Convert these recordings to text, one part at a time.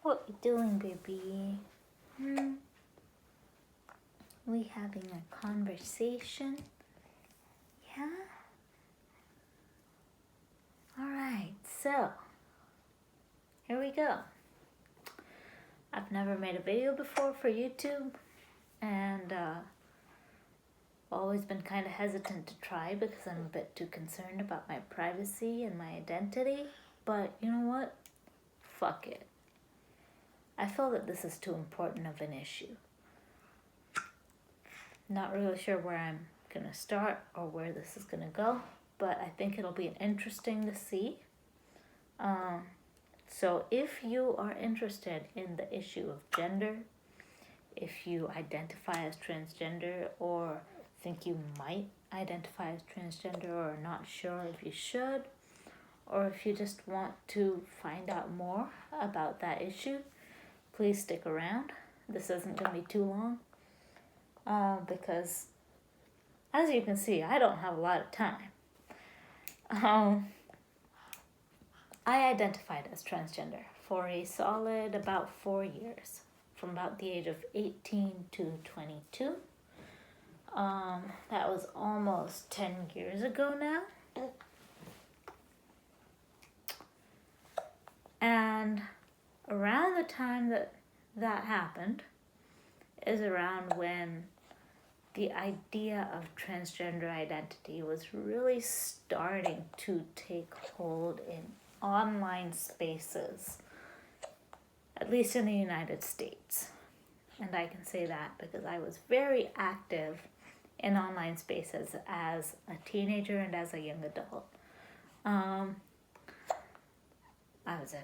What you doing, baby? We having a conversation? Yeah? Alright, so here we go. I've never made a video before for YouTube, and always been kind of hesitant to try because I'm a bit too concerned about my privacy and my identity. But you know what? Fuck it. I feel that this is too important of an issue. Not really sure where I'm gonna start or where this is gonna go, but I think it'll be interesting to see. So if you are interested in the issue of gender, if you identify as transgender or think you might identify as transgender or are not sure if you should, or if you just want to find out more about that issue, please stick around. This isn't going to be too long because, as you can see, I don't have a lot of time. I identified as transgender for a solid about 4 years, from about the age of 18 to 22. That was almost 10 years ago now. And around the time that happened is around when the idea of transgender identity was really starting to take hold in online spaces, at least in the United States. And I can say that because I was very active in online spaces as a teenager and as a young adult. I was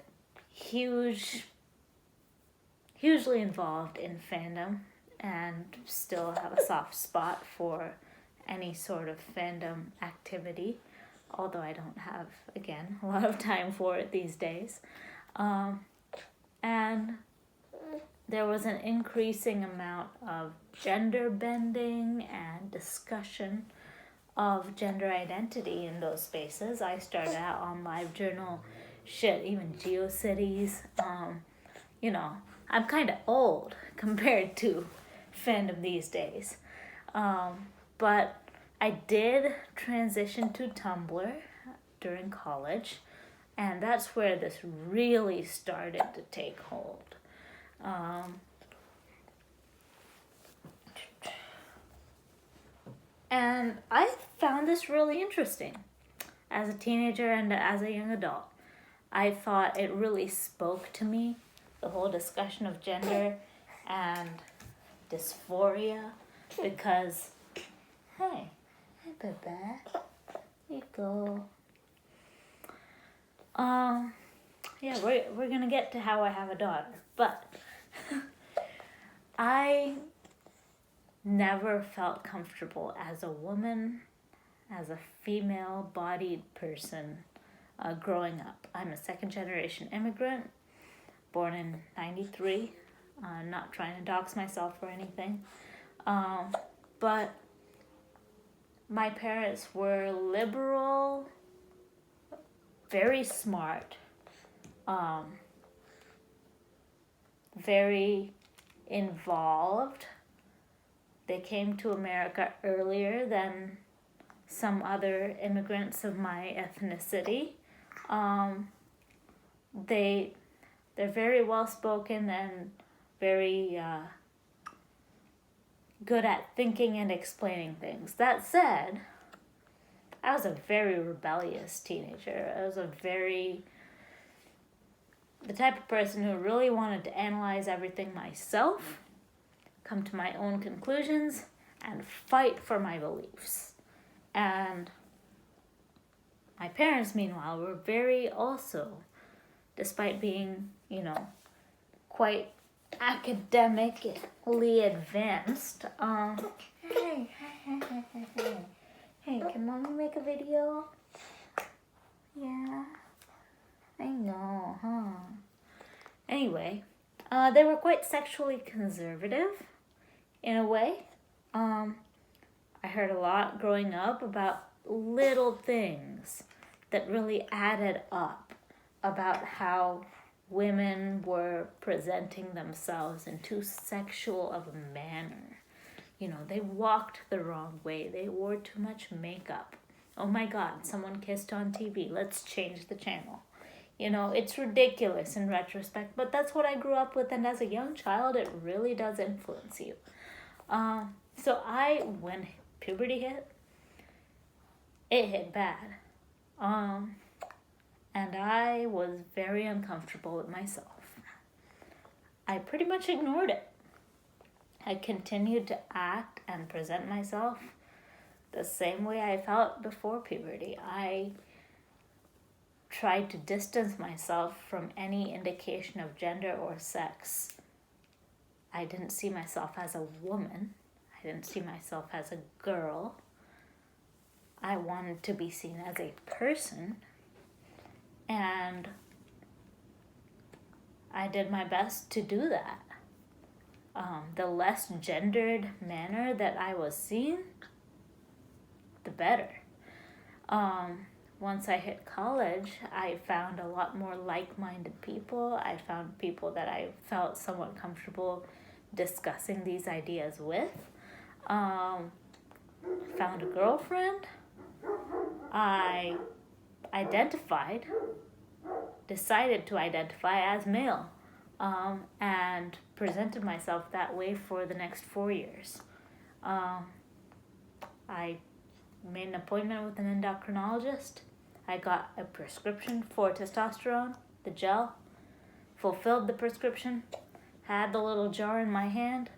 hugely involved in fandom and still have a soft spot for any sort of fandom activity, although I don't have, again, a lot of time for it these days. And there was an increasing amount of gender bending and discussion of gender identity in those spaces. I started out on LiveJournal, even GeoCities. I'm kind of old compared to fandom these days. But I did transition to Tumblr during college, and that's where this really started to take hold. And I found this really interesting as a teenager and as a young adult. I thought it really spoke to me, the whole discussion of gender and dysphoria, because, hey baby, there you go. Yeah, we're gonna get to how I have a daughter, but I never felt comfortable as a woman, as a female-bodied person growing up. I'm a second-generation immigrant, born in 93. Not trying to dox myself or anything. But my parents were liberal, very smart, very involved. They came to America earlier than some other immigrants of my ethnicity. They're very well spoken and very good at thinking and explaining things. That said, I was a very rebellious teenager. I was the type of person who really wanted to analyze everything myself, come to my own conclusions, and fight for my beliefs. And my parents, meanwhile, were very also, despite being, quite academically advanced. Hey, can mommy make a video? Yeah, I know, huh? Anyway, they were quite sexually conservative, in a way. I heard a lot growing up about little things that really added up about how women were presenting themselves in too sexual of a manner. They walked the wrong way. They wore too much makeup. Oh my God, someone kissed on TV. Let's change the channel. It's ridiculous in retrospect, but that's what I grew up with, and as a young child, it really does influence you. So when puberty hit, it hit bad. And I was very uncomfortable with myself. I pretty much ignored it. I continued to act and present myself the same way I felt before puberty. I tried to distance myself from any indication of gender or sex. I didn't see myself as a woman. I didn't see myself as a girl. I wanted to be seen as a person. And I did my best to do that. The less gendered manner that I was seen, the better. Once I hit college, I found a lot more like-minded people. I found people that I felt somewhat comfortable discussing these ideas with. Found a girlfriend. I decided to identify as male, and presented myself that way for the next 4 years. I made an appointment with an endocrinologist. I got a prescription for testosterone, the gel, fulfilled the prescription, had the little jar in my hand,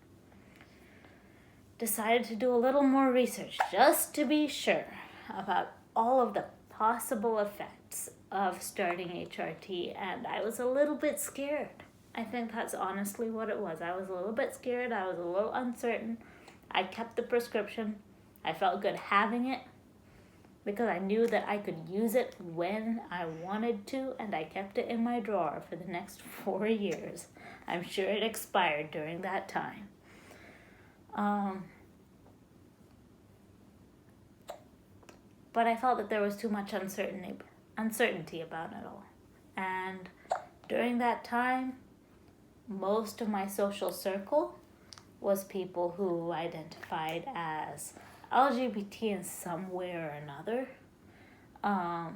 decided to do a little more research just to be sure about all of the possible effects of starting HRT, and I was a little bit scared. I think that's honestly what it was. I was a little bit scared. I was a little uncertain. I kept the prescription. I felt good having it because I knew that I could use it when I wanted to, and I kept it in my drawer for the next 4 years. I'm sure it expired during that time. But I felt that there was too much uncertainty about it all. And during that time, most of my social circle was people who identified as LGBT in some way or another. A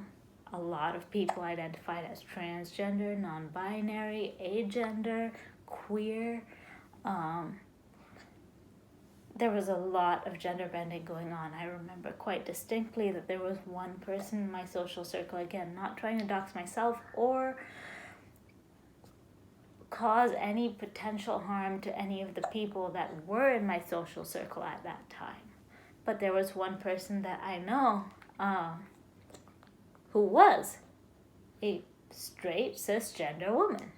lot of people identified as transgender, non-binary, agender, queer. There was a lot of gender bending going on. I remember quite distinctly that there was one person in my social circle, again, not trying to dox myself or cause any potential harm to any of the people that were in my social circle at that time. But there was one person that I know who was a straight cisgender woman.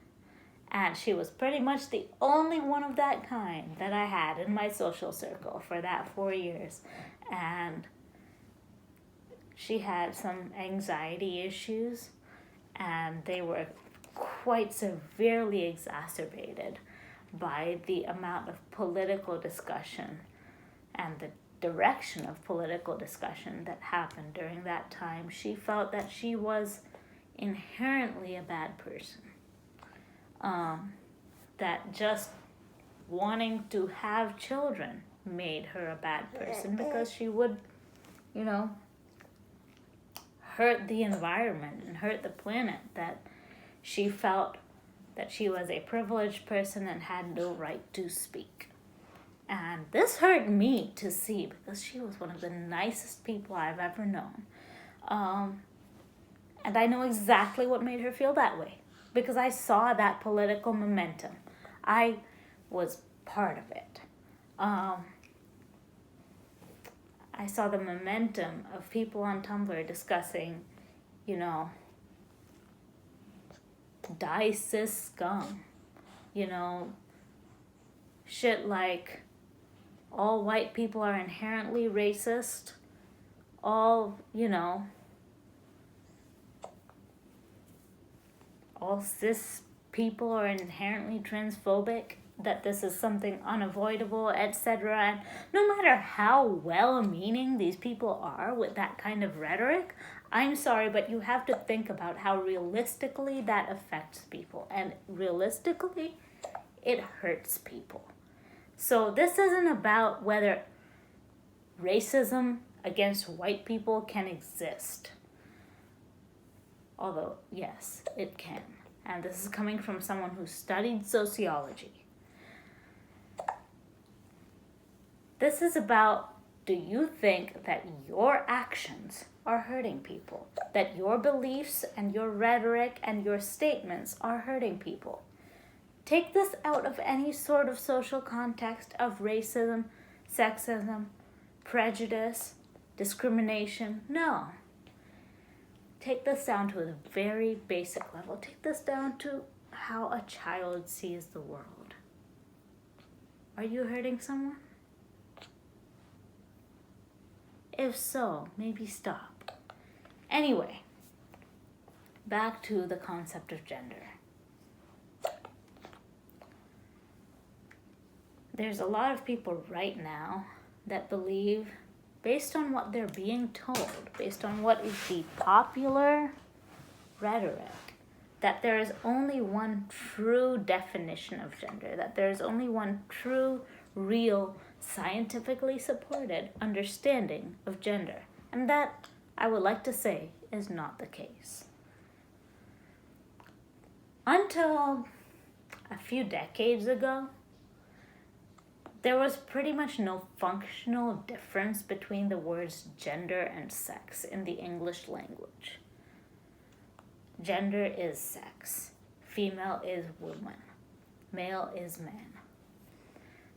And she was pretty much the only one of that kind that I had in my social circle for that 4 years. And she had some anxiety issues, and they were quite severely exacerbated by the amount of political discussion and the direction of political discussion that happened during that time. She felt that she was inherently a bad person. That just wanting to have children made her a bad person because she would, hurt the environment and hurt the planet, that she felt that she was a privileged person and had no right to speak. And this hurt me to see because she was one of the nicest people I've ever known. And I know exactly what made her feel that way, because I saw that political momentum. I was part of it. I saw the momentum of people on Tumblr discussing, die cis scum. Shit like all white people are inherently racist. All cis people are inherently transphobic, that this is something unavoidable, etc. And no matter how well-meaning these people are with that kind of rhetoric, I'm sorry, but you have to think about how realistically that affects people. And realistically, it hurts people. So this isn't about whether racism against white people can exist. Although, yes, it can. And this is coming from someone who studied sociology. This is about, do you think that your actions are hurting people? That your beliefs and your rhetoric and your statements are hurting people? Take this out of any sort of social context of racism, sexism, prejudice, discrimination. No. Take this down to a very basic level. Take this down to how a child sees the world. Are you hurting someone? If so, maybe stop. Anyway, back to the concept of gender. There's a lot of people right now that believe, based on what they're being told, based on what is the popular rhetoric, that there is only one true definition of gender, that there is only one true, real, scientifically supported understanding of gender. And that, I would like to say, is not the case. Until a few decades ago, there was pretty much no functional difference between the words gender and sex in the English language. Gender is sex. Female is woman. Male is man.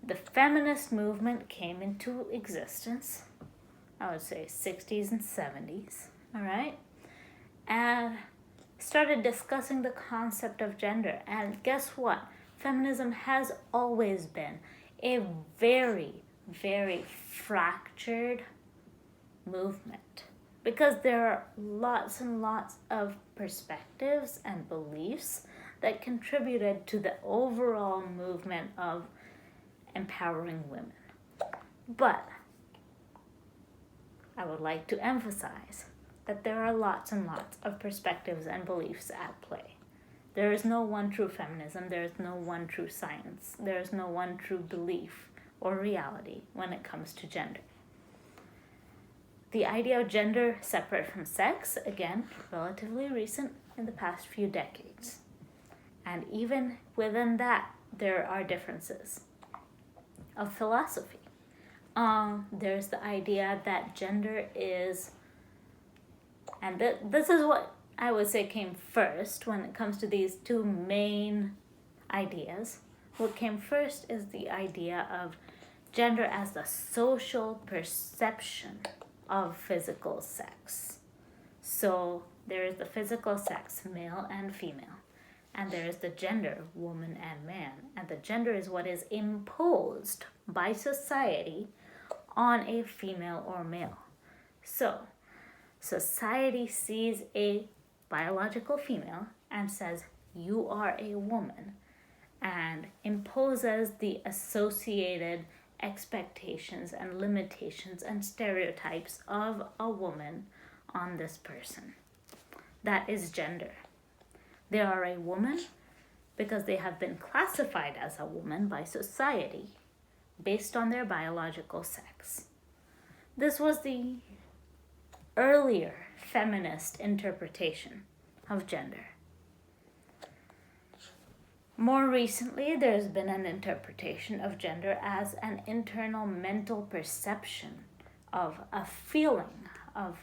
The feminist movement came into existence, I would say 60s and 70s, all right? And started discussing the concept of gender. And guess what? Feminism has always been a very, very fractured movement, because there are lots and lots of perspectives and beliefs that contributed to the overall movement of empowering women. But I would like to emphasize that there are lots and lots of perspectives and beliefs at play. There is no one true feminism, there is no one true science, there is no one true belief or reality when it comes to gender. The idea of gender separate from sex, again, relatively recent in the past few decades. And even within that, there are differences of philosophy. There's the idea that gender is, and this is what I would say came first when it comes to these two main ideas. What came first is the idea of gender as the social perception of physical sex. So there is the physical sex, male and female, and there is the gender, woman and man. And the gender is what is imposed by society on a female or male. So society sees a biological female and says, you are a woman, and imposes the associated expectations and limitations and stereotypes of a woman on this person. That is gender. They are a woman because they have been classified as a woman by society based on their biological sex. This was the earlier feminist interpretation of gender. More recently, there's been an interpretation of gender as an internal mental perception of a feeling of,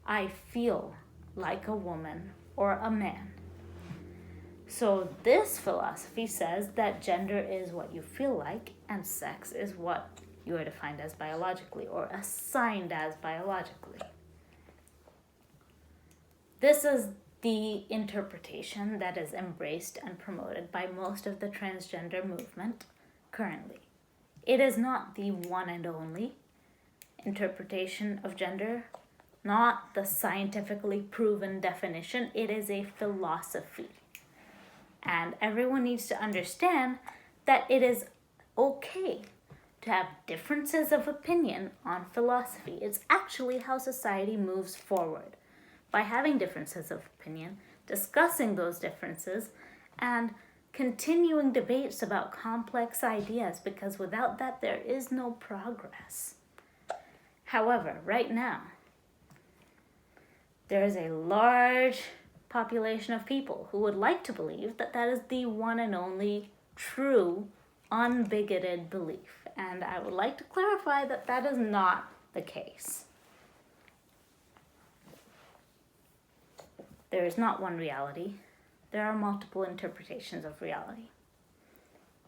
I feel like a woman or a man. So this philosophy says that gender is what you feel like and sex is what you are defined as biologically or assigned as biologically. This is the interpretation that is embraced and promoted by most of the transgender movement currently. It is not the one and only interpretation of gender, not the scientifically proven definition. It is a philosophy. And everyone needs to understand that it is okay to have differences of opinion on philosophy. It's actually how society moves forward. by having differences of opinion, discussing those differences, and continuing debates about complex ideas, because without that, there is no progress. However, right now, there is a large population of people who would like to believe that that is the one and only true, unbigoted belief. And I would like to clarify that that is not the case. There is not one reality. There are multiple interpretations of reality.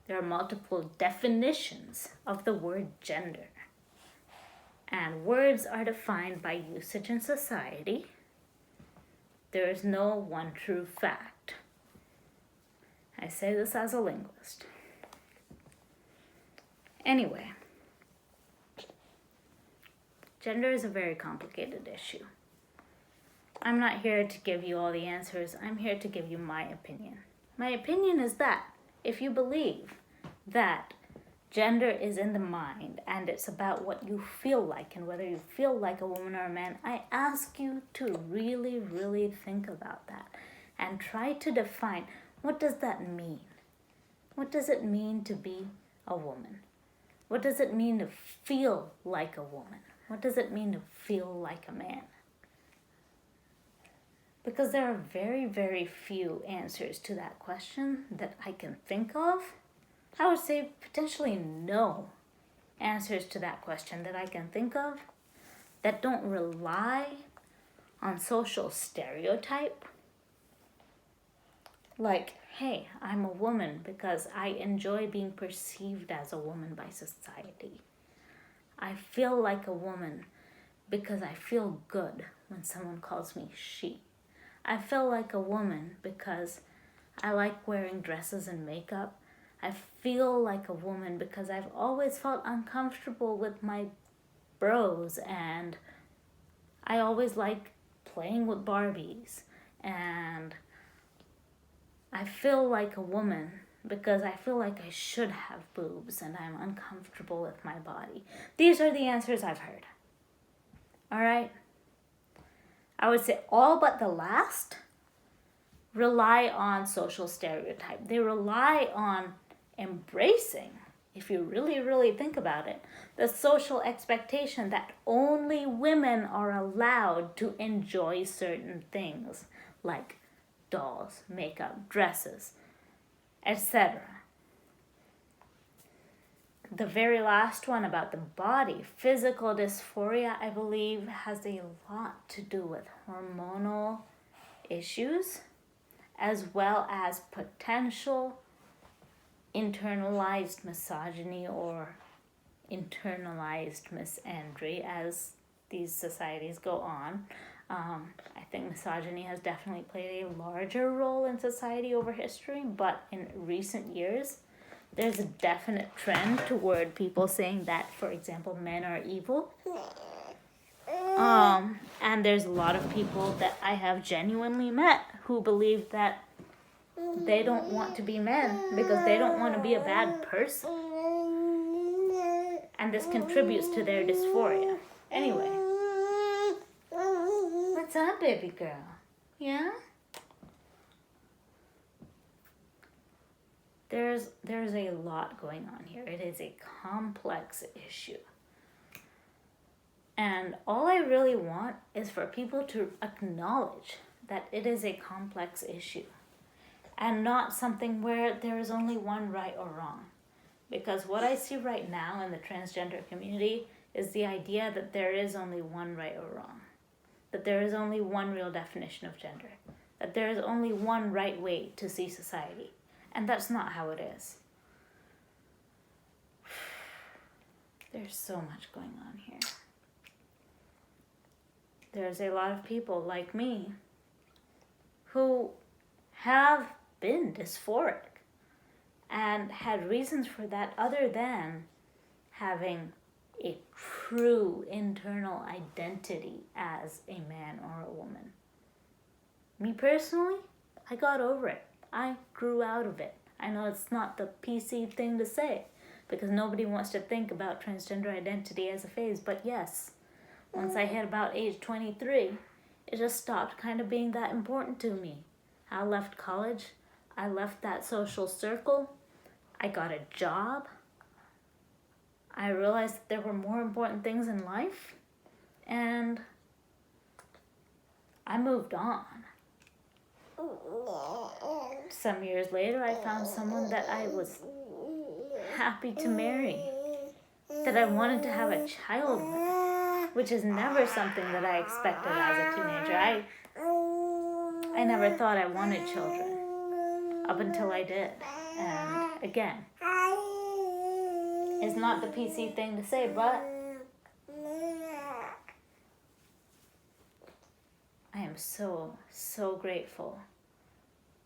There are multiple definitions of the word gender. And words are defined by usage in society. There is no one true fact. I say this as a linguist. Anyway, gender is a very complicated issue. I'm not here to give you all the answers. I'm here to give you my opinion. My opinion is that if you believe that gender is in the mind and it's about what you feel like and whether you feel like a woman or a man, I ask you to really, really think about that and try to define, what does that mean? What does it mean to be a woman? What does it mean to feel like a woman? What does it mean to feel like a man? Because there are very, very few answers to that question that I can think of. I would say potentially no answers to that question that I can think of that don't rely on social stereotype. Like, hey, I'm a woman because I enjoy being perceived as a woman by society. I feel like a woman because I feel good when someone calls me she. I feel like a woman because I like wearing dresses and makeup. I feel like a woman because I've always felt uncomfortable with my bros, and I always like playing with Barbies. And I feel like a woman because I feel like I should have boobs and I'm uncomfortable with my body. These are the answers I've heard. All right? I would say all but the last rely on social stereotype. They rely on embracing, if you really, really think about it, the social expectation that only women are allowed to enjoy certain things like dolls, makeup, dresses, etc. The very last one about the body, physical dysphoria, I believe has a lot to do with hormonal issues as well as potential internalized misogyny or internalized misandry as these societies go on. I think misogyny has definitely played a larger role in society over history, but in recent years, there's a definite trend toward people saying that, for example, men are evil. And there's a lot of people that I have genuinely met who believe that they don't want to be men because they don't want to be a bad person. And this contributes to their dysphoria. Anyway. What's up, baby girl? Yeah? There's a lot going on here. It is a complex issue. And all I really want is for people to acknowledge that it is a complex issue and not something where there is only one right or wrong. Because what I see right now in the transgender community is the idea that there is only one right or wrong, that there is only one real definition of gender, that there is only one right way to see society. And that's not how it is. There's so much going on here. There's a lot of people like me who have been dysphoric and had reasons for that other than having a true internal identity as a man or a woman. Me personally, I got over it. I grew out of it. I know it's not the PC thing to say because nobody wants to think about transgender identity as a phase, but yes, once I hit about age 23, it just stopped kind of being that important to me. I left college. I left that social circle. I got a job. I realized that there were more important things in life. And I moved on. Some years later, I found someone that I was happy to marry, that I wanted to have a child with, which is never something that I expected as a teenager. I never thought I wanted children up until I did. And again, it's not the PC thing to say, but I am so, so grateful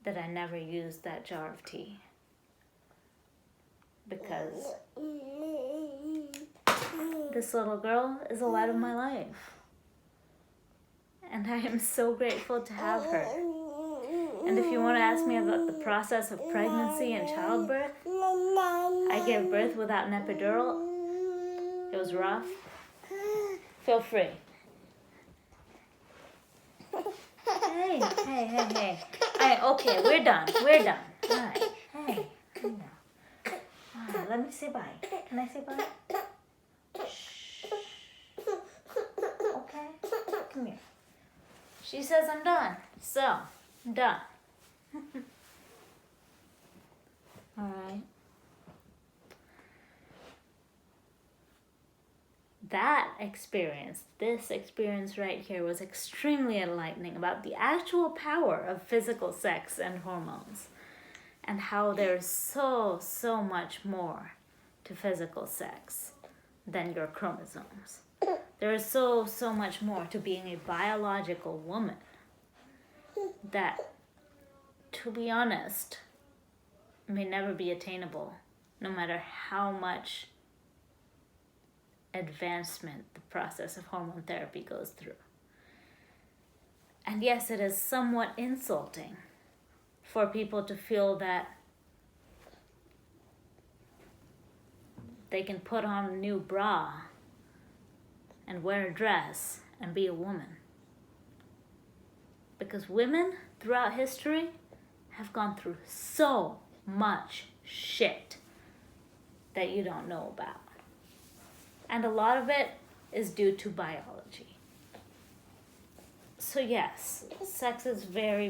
that I never used that jar of tea. Because this little girl is a light of my life. And I am so grateful to have her. And if you want to ask me about the process of pregnancy and childbirth, I gave birth without an epidural. It was rough. Feel free. Hey. Okay, we're done. All right. Hey, come down. All right, let me say bye. Can I say bye? Shh. Okay, come here. She says I'm done, so I'm done. All right. This experience right here was extremely enlightening about the actual power of physical sex and hormones, and how there's so much more to physical sex than your chromosomes. There is so much more to being a biological woman that, to be honest, may never be attainable, no matter how much advancement the process of hormone therapy goes through. And yes, it is somewhat insulting for people to feel that they can put on a new bra and wear a dress and be a woman. Because women throughout history have gone through so much shit that you don't know about. And a lot of it is due to biology. So yes, sex is very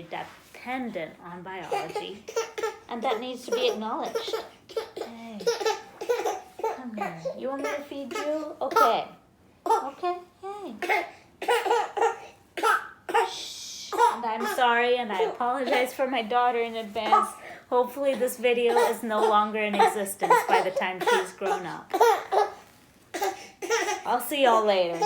dependent on biology, and that needs to be acknowledged. Hey, come here. You want me to feed you? Okay. Hey. Shh. And I'm sorry, and I apologize for my daughter in advance. Hopefully this video is no longer in existence by the time she's grown up. I'll see y'all later.